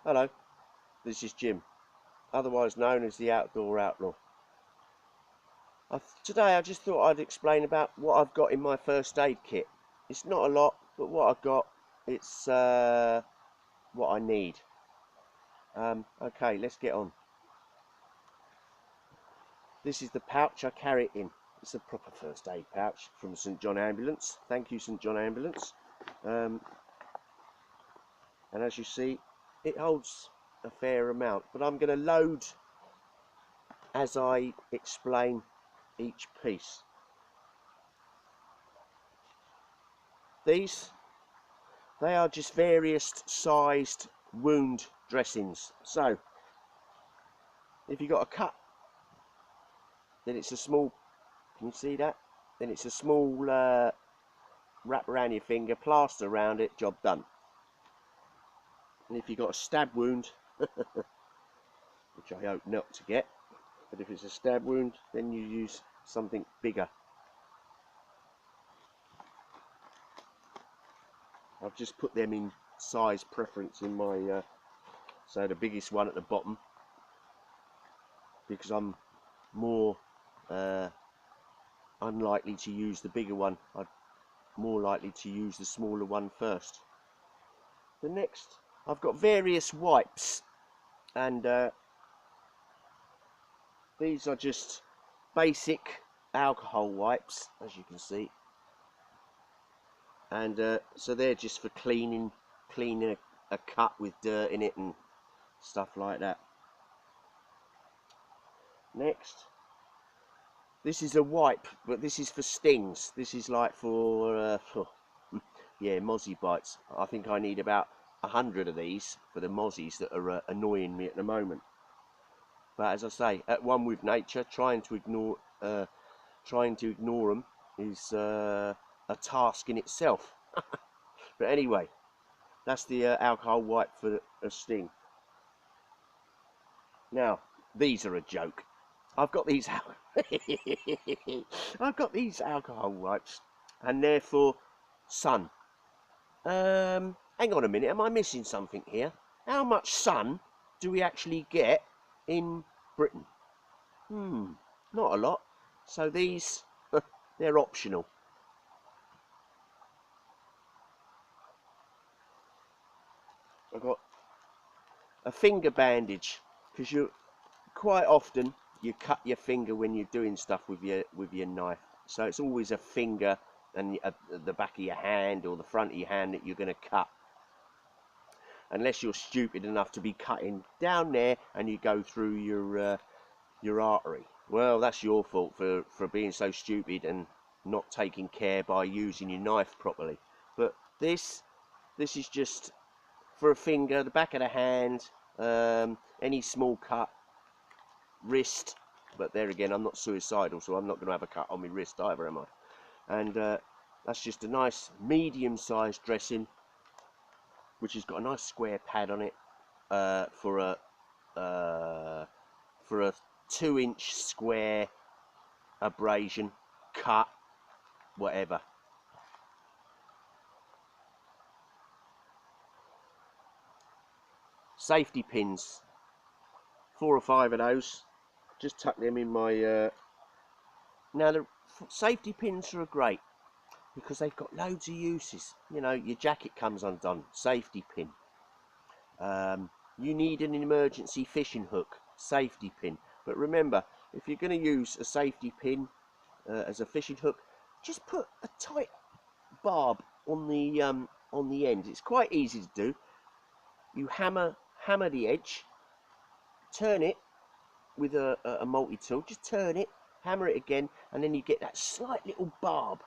Hello, this is Jim, otherwise known as the Outdoor Outlaw. Today I just thought I'd explain about what I've got in my first aid kit. It's not a lot, but what I've got, it's what I need. Okay, let's get on. This is the pouch I carry it in. It's a proper first aid pouch from St John Ambulance. Thank you, St John Ambulance. And as you see, it holds a fair amount, but I'm going to load as I explain each piece. These, they are just various sized wound dressings. So if you've got a cut, then it's a small, can you see that? Then it's a small wrap around your finger, plaster around it, job done. And if you've got a stab wound, which I hope not to get, but if it's a stab wound, then you use something bigger. I've just put them in size preference in my, so the biggest one at the bottom, because I'm more unlikely to use the bigger one. I'm more likely to use the smaller one first. The next, I've got various wipes, and these are just basic alcohol wipes, as you can see. And so they're just for cleaning a cut with dirt in it and stuff like that. Next, this is a wipe, but this is for stings. This is like for yeah, mozzie bites. I think I need about 100 of these for the mozzies that are annoying me at the moment. But as I say, at one with nature, trying to ignore them is a task in itself. But anyway, that's the alcohol wipe for a sting. Now, these are a joke. I've got these I've got these alcohol wipes, and they're for sun. Hang on a minute, am I missing something here? How much sun do we actually get in Britain? Not a lot. So these, they're optional. I've got a finger bandage, because you quite often you cut your finger when you're doing stuff with your knife. So it's always a finger and the back of your hand or the front of your hand that you're going to cut. Unless you're stupid enough to be cutting down there and you go through your artery. Well, that's your fault for being so stupid and not taking care by using your knife properly. But this is just for a finger, the back of the hand, any small cut, wrist. But there again, I'm not suicidal, so I'm not going to have a cut on my wrist either, am I? And that's just a nice medium-sized dressing, which has got a nice square pad on it for a 2-inch square abrasion, cut, whatever. Safety pins, 4 or 5 of those. Just tuck them in my. Now the safety pins are great because they've got loads of uses. You know, your jacket comes undone, safety pin. You need an emergency fishing hook, safety pin. But remember, if you're going to use a safety pin as a fishing hook, just put a tight barb on the end. It's quite easy to do. You hammer the edge, turn it with a multi-tool, just turn it, hammer it again, and then you get that slight little barb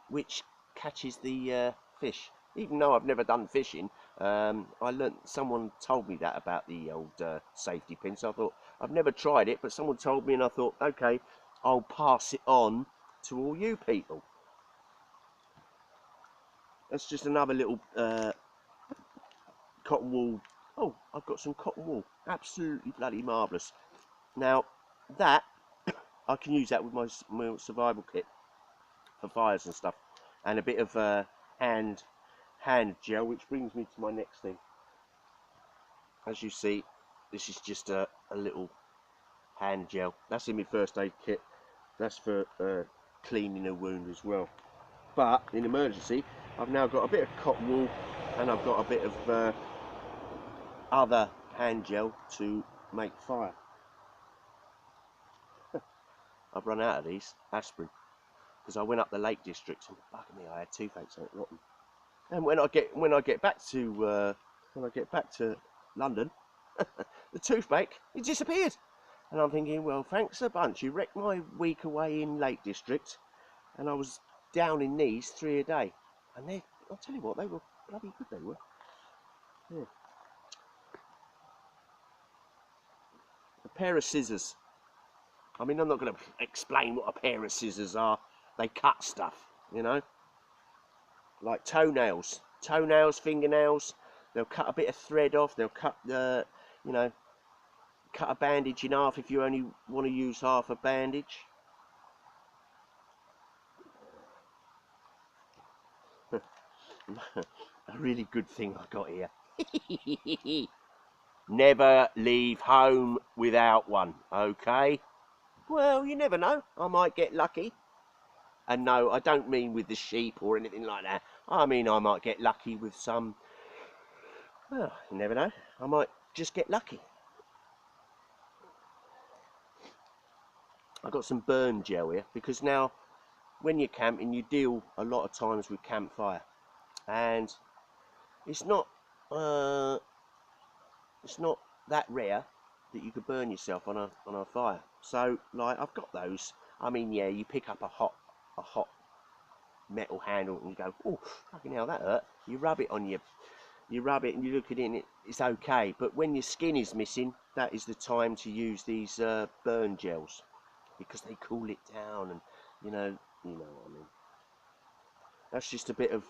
which catches the fish. Even though I've never done fishing, someone told me that about the old safety pin, so I thought, I've never tried it, but someone told me and I thought, okay, I'll pass it on to all you people. That's just another little cotton wool. Oh, I've got some cotton wool. Absolutely bloody marvellous. Now, that, I can use that with my survival kit for fires and stuff. And a bit of hand gel, which brings me to my next thing. as you see, this is just a little hand gel. That's in my first aid kit. That's for cleaning a wound as well. But in emergency, I've now got a bit of cotton wool and I've got a bit of other hand gel to make fire. I've run out of these aspirin because I went up the Lake District and bugger me, I had toothache, so it rotten. And when I get back to London, the toothache, it disappeared. And I'm thinking, well, thanks a bunch. You wrecked my week away in Lake District, and I was down in these 3 a day. And they, I'll tell you what, they were bloody good. They were. Yeah. A pair of scissors. I mean, I'm not going to explain what a pair of scissors are. They cut stuff, you know, like toenails, fingernails. They'll cut a bit of thread off. They'll cut the, you know, cut a bandage in half if you only want to use half a bandage. A really good thing I got here. Never leave home without one, okay? Well, you never know. I might get lucky. And no, I don't mean with the sheep or anything like that. I mean, I might get lucky with some... Well, you never know. I might just get lucky. I've got some burn gel here because now when you're camping you deal a lot of times with campfire, and it's not that rare that you could burn yourself on a fire. So like I've got those. I mean, yeah, you pick up a hot metal handle and you go, oh fucking hell, that hurt. You rub it on you rub it and you look at it and it's okay. But when your skin is missing, that is the time to use these burn gels, because they cool it down, and you know what I mean. That's just a bit of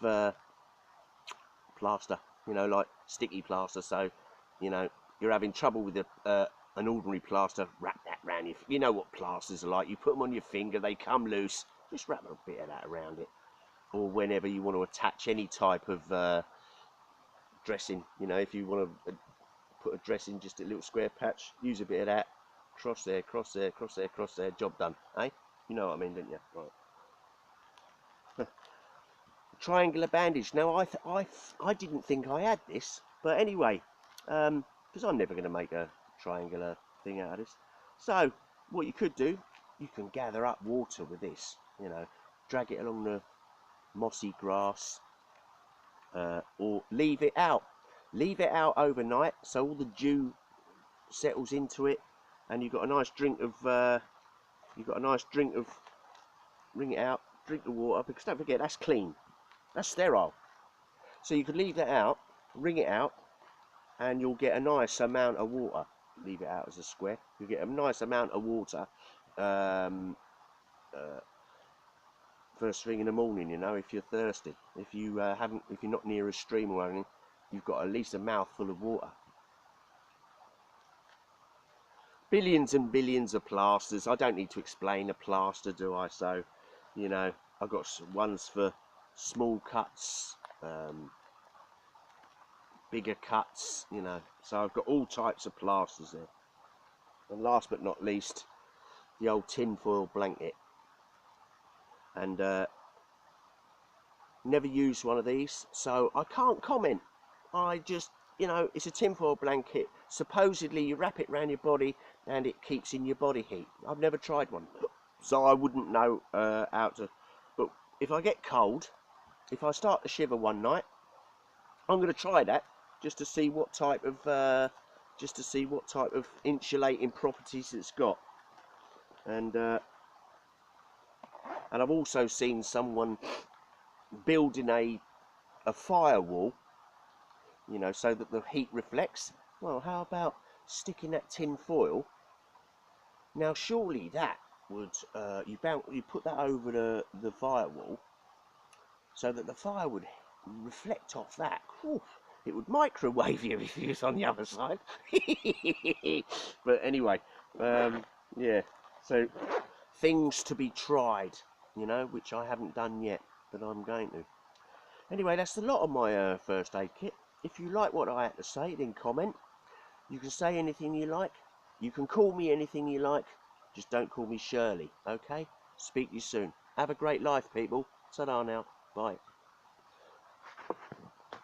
plaster, you know, like sticky plaster. So, you know, you're having trouble with an ordinary plaster, wrap that around you. You know what plasters are like. You put them on your finger, they come loose. Just wrap a bit of that around it. Or whenever you want to attach any type of dressing, you know, if you want to put a dressing, just a little square patch, use a bit of that. Cross there, cross there, cross there, cross there, job done, eh? You know what I mean, don't you? Right. Triangular bandage. Now, I didn't think I had this, but anyway, because I'm never going to make a triangular thing out of this. So, what you could do, you can gather up water with this, you know, drag it along the mossy grass, or leave it out overnight so all the dew settles into it, and you've got a nice drink of wring it out, drink the water, because don't forget that's clean, that's sterile. So you could leave that out, wring it out, and you'll get a nice amount of water. Leave it out as a square, you'll get a nice amount of water first thing in the morning, you know, if you're thirsty. If you're not near a stream or anything, you've got at least a mouthful of water. Billions and billions of plasters. I don't need to explain a plaster, do I? So, you know, I've got ones for small cuts, bigger cuts, you know. So I've got all types of plasters there. And last but not least, the old tinfoil blanket. And never used one of these, so I can't comment. I just, you know, it's a tinfoil blanket. Supposedly you wrap it around your body and it keeps in your body heat. I've never tried one, so I wouldn't know how to. But if I get cold, if I start to shiver one night, I'm going to try that just to see what type of insulating properties it's got. And I've also seen someone building a firewall, you know, so that the heat reflects. Well, how about sticking that tin foil? Now, surely that would you put that over the firewall so that the fire would reflect off that. Whew, it would microwave you if you was on the other side. But anyway, yeah. So things to be tried, you know, which I haven't done yet, but I'm going to. Anyway, that's a lot of my first aid kit. If you like what I had to say, then comment. You can say anything you like. You can call me anything you like. Just don't call me Shirley, okay? Speak to you soon. Have a great life, people. Ta-da now. Bye.